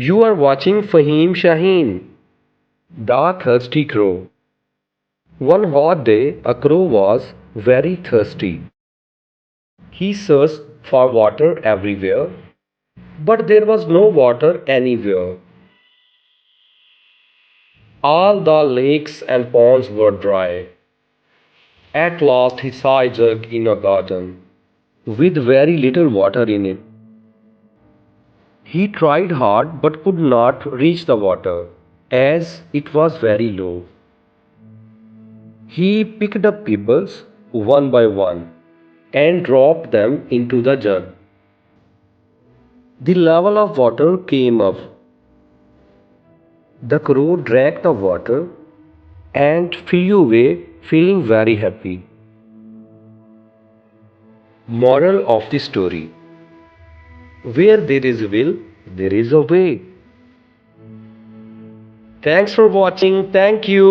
You are watching Faheem Shaheen, the thirsty crow. One hot day, a crow was very thirsty. He searched for water everywhere, but there was no water anywhere. All the lakes and ponds were dry. At last, he saw a jug in a garden with very little water in it. He tried hard but could not reach the water as it was very low. He picked up pebbles one by one and dropped them into the jug. The level of water came up. The crow drank the water and flew away feeling very happy. Moral of the story: where there is a will, there is a way. Thanks for watching. Thank you.